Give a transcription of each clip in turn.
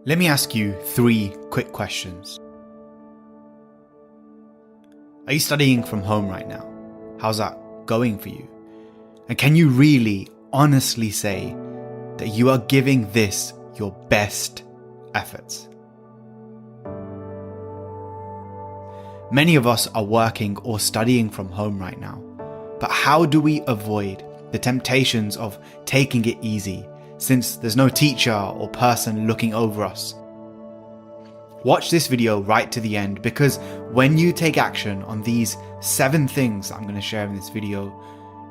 Let me ask you 3 quick questions. Are you studying from home right now? How's that going for you? And can you really, honestly say that you are giving this your best efforts? Many of us are working or studying from home right now, but how do we avoid the temptations of taking it easy since there's no teacher or person looking over us? Watch this video right to the end, because when you take action on these 7 things I'm going to share in this video,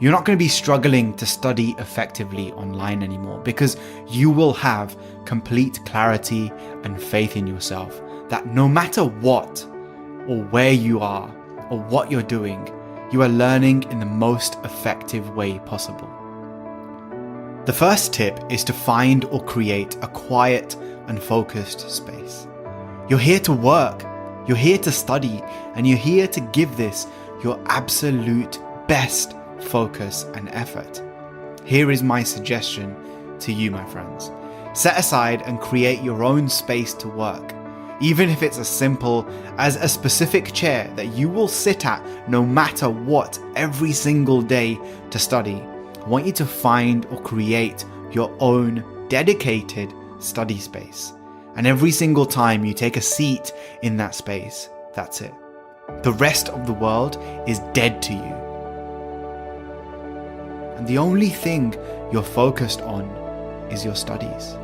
you're not going to be struggling to study effectively online anymore, because you will have complete clarity and faith in yourself that no matter what or where you are or what you're doing, you are learning in the most effective way possible. The first tip is to find or create a quiet and focused space. You're here to work, you're here to study, and you're here to give this your absolute best focus and effort. Here is my suggestion to you, my friends. Set aside and create your own space to work. Even if it's as simple as a specific chair that you will sit at no matter what every single day to study, I want you to find or create your own dedicated study space. And every single time you take a seat in that space, that's it. The rest of the world is dead to you. And the only thing you're focused on is your studies.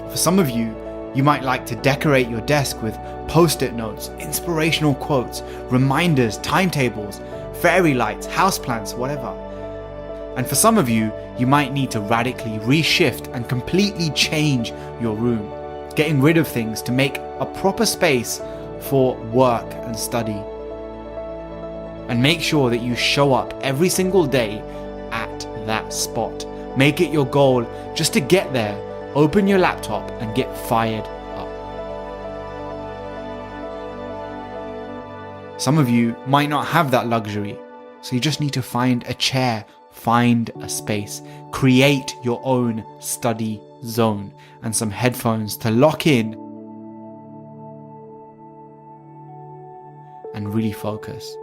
For some of you, you might like to decorate your desk with post-it notes, inspirational quotes, reminders, timetables, fairy lights, houseplants, whatever. And for some of you, you might need to radically reshift and completely change your room, getting rid of things to make a proper space for work and study. And make sure that you show up every single day at that spot. Make it your goal just to get there, open your laptop and get fired up. Some of you might not have that luxury, so you just need to find a chair, find a space, create your own study zone and some headphones to lock in and really focus.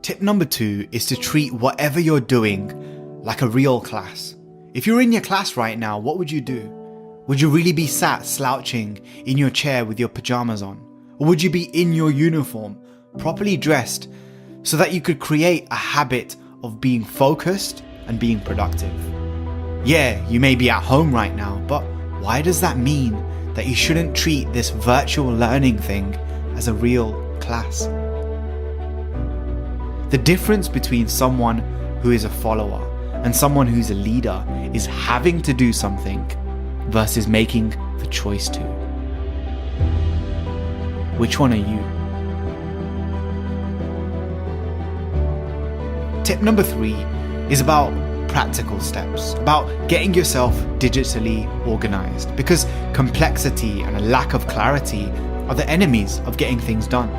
Tip number 2 is to treat whatever you're doing like a real class. If you're in your class right now, what would you do? Would you really be sat slouching in your chair with your pajamas on? Or would you be in your uniform, properly dressed, so that you could create a habit of being focused and being productive? Yeah, you may be at home right now, but why does that mean that you shouldn't treat this virtual learning thing as a real class? The difference between someone who is a follower and someone who's a leader is having to do something versus making the choice to. Which one are you? Tip number 3 is about practical steps, about getting yourself digitally organized, because complexity and a lack of clarity are the enemies of getting things done.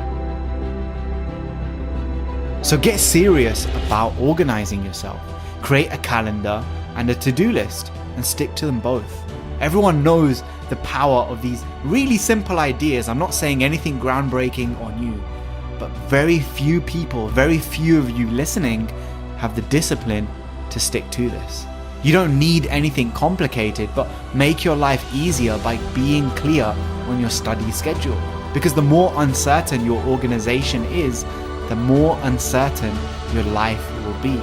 So get serious about organizing yourself. Create a calendar and a to-do list and stick to them both. Everyone knows the power of these really simple ideas. I'm not saying anything groundbreaking or new, but very few people, very few of you listening have the discipline to stick to this. You don't need anything complicated, but make your life easier by being clear on your study schedule. Because the more uncertain your organization is, the more uncertain your life will be.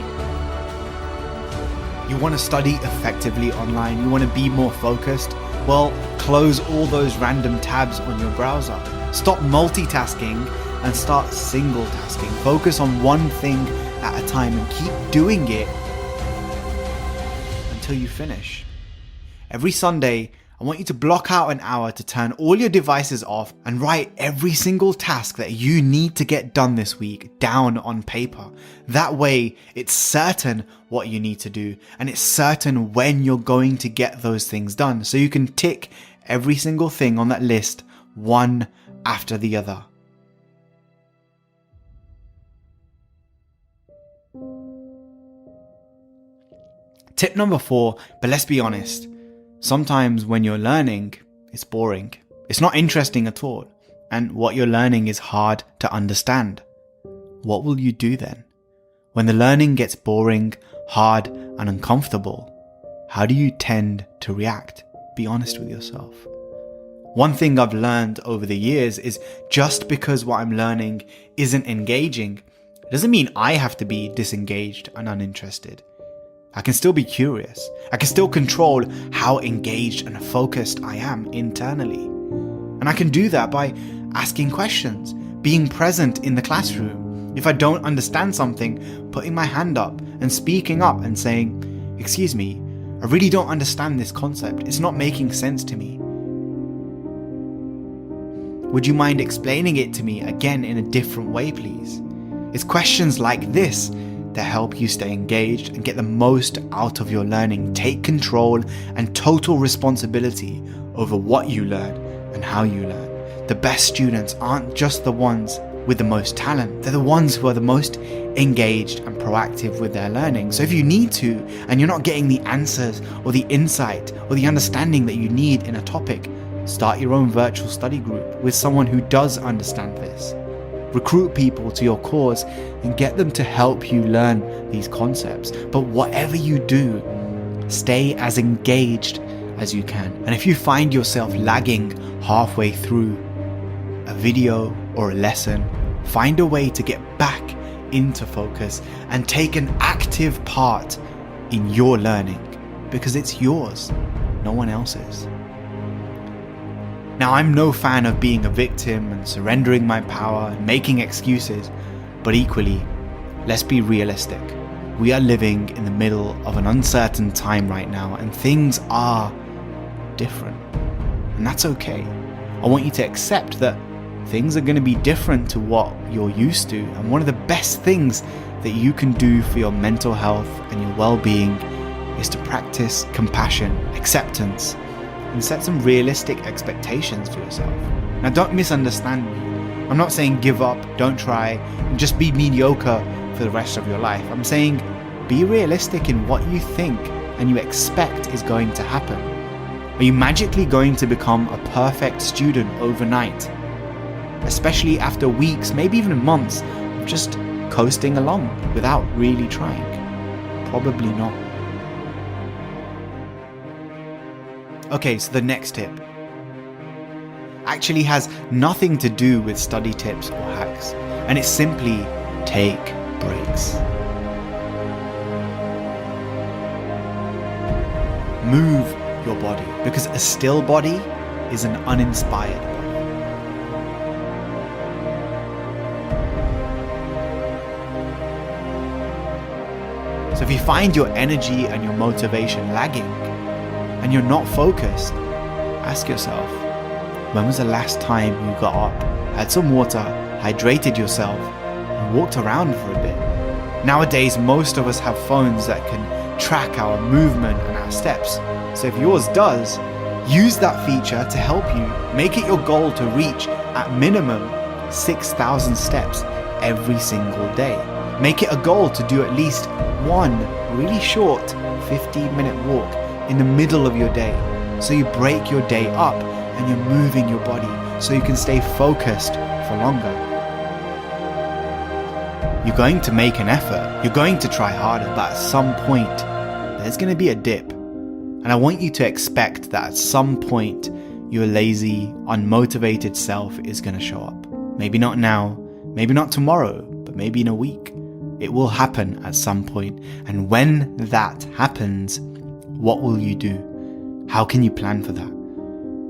You want to study effectively online, you want to be more focused? Well, close all those random tabs on your browser. Stop multitasking and start single tasking. Focus on one thing at a time and keep doing it until you finish. Every Sunday, I want you to block out an hour to turn all your devices off and write every single task that you need to get done this week down on paper. That way, it's certain what you need to do and it's certain when you're going to get those things done, so you can tick every single thing on that list one after the other. Tip number 4, but let's be honest, sometimes when you're learning, it's boring. It's not interesting at all. And what you're learning is hard to understand. What will you do then? When the learning gets boring, hard, and uncomfortable, how do you tend to react? Be honest with yourself. One thing I've learned over the years is just because what I'm learning isn't engaging, doesn't mean I have to be disengaged and uninterested. I can still be curious. I can still control how engaged and focused I am internally. And I can do that by asking questions, being present in the classroom. If I don't understand something, putting my hand up and speaking up and saying, "Excuse me, I really don't understand this concept. It's not making sense to me. Would you mind explaining it to me again in a different way, please?" It's questions like this that help you stay engaged and get the most out of your learning. Take control and total responsibility over what you learn and how you learn. The best students aren't just the ones with the most talent. They're the ones who are the most engaged and proactive with their learning. So if you need to, and you're not getting the answers or the insight or the understanding that you need in a topic, start your own virtual study group with someone who does understand this. Recruit people to your cause and get them to help you learn these concepts. But whatever you do, stay as engaged as you can. And if you find yourself lagging halfway through a video or a lesson, find a way to get back into focus and take an active part in your learning, because it's yours, no one else's. Now, I'm no fan of being a victim and surrendering my power and making excuses, but equally, let's be realistic. We are living in the middle of an uncertain time right now, and things are different, and that's okay. I want you to accept that things are going to be different to what you're used to, and one of the best things that you can do for your mental health and your well-being is to practice compassion, acceptance, and set some realistic expectations for yourself. Now, don't misunderstand me. I'm not saying give up, don't try, and just be mediocre for the rest of your life. I'm saying be realistic in what you think and you expect is going to happen. Are you magically going to become a perfect student overnight? Especially after weeks, maybe even months of just coasting along without really trying? Probably not. Okay, so the next tip actually has nothing to do with study tips or hacks, and it's simply take breaks. Move your body, because a still body is an uninspired body. So if you find your energy and your motivation lagging, and you're not focused, ask yourself, when was the last time you got up, had some water, hydrated yourself, and walked around for a bit? Nowadays, most of us have phones that can track our movement and our steps. So if yours does, use that feature to help you. Make it your goal to reach at minimum 6,000 steps every single day. Make it a goal to do at least one really short 15-minute walk in the middle of your day, so you break your day up and you're moving your body so you can stay focused for longer. You're going to make an effort, you're going to try harder, but at some point there's going to be a dip, and I want you to expect that at some point your lazy, unmotivated self is going to show up. Maybe not now, maybe not tomorrow, but maybe in a week. It will happen at some point, and when that happens, what will you do? How can you plan for that?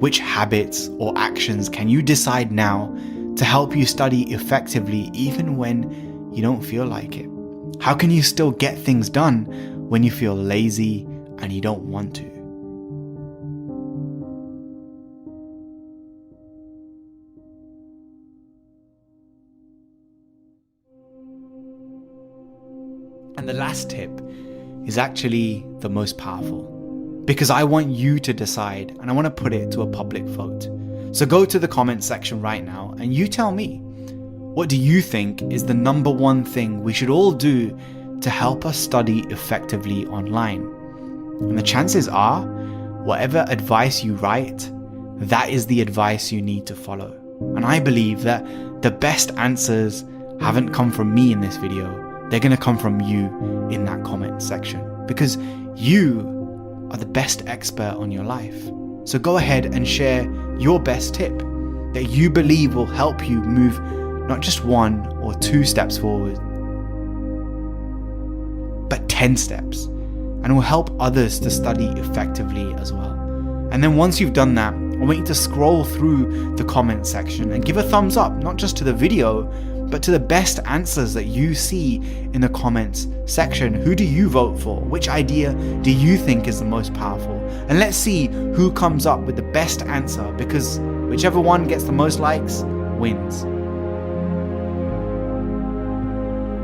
Which habits or actions can you decide now to help you study effectively even when you don't feel like it? How can you still get things done when you feel lazy and you don't want to? And the last tip is actually the most powerful, because I want you to decide and I want to put it to a public vote. So go to the comment section right now and you tell me, what do you think is the number one thing we should all do to help us study effectively online? And the chances are, whatever advice you write, that is the advice you need to follow. And I believe that the best answers haven't come from me in this video. They're going to come from you in that comment section, because you are the best expert on your life. So go ahead and share your best tip that you believe will help you move not just 1 or 2 steps forward, but 10 steps, and will help others to study effectively as well. And then once you've done that, I want you to scroll through the comment section and give a thumbs up, not just to the video, but to the best answers that you see in the comments section. Who do you vote for? Which idea do you think is the most powerful? And let's see who comes up with the best answer, because whichever one gets the most likes wins.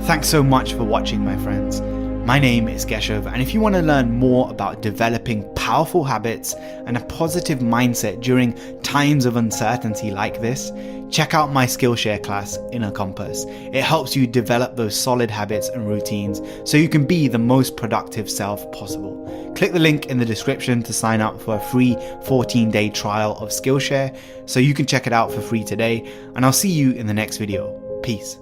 Thanks so much for watching, my friends. My name is Keshav, and if you want to learn more about developing powerful habits and a positive mindset during times of uncertainty like this, check out my Skillshare class, Inner Compass. It helps you develop those solid habits and routines so you can be the most productive self possible. Click the link in the description to sign up for a free 14-day trial of Skillshare so you can check it out for free today, and I'll see you in the next video. Peace.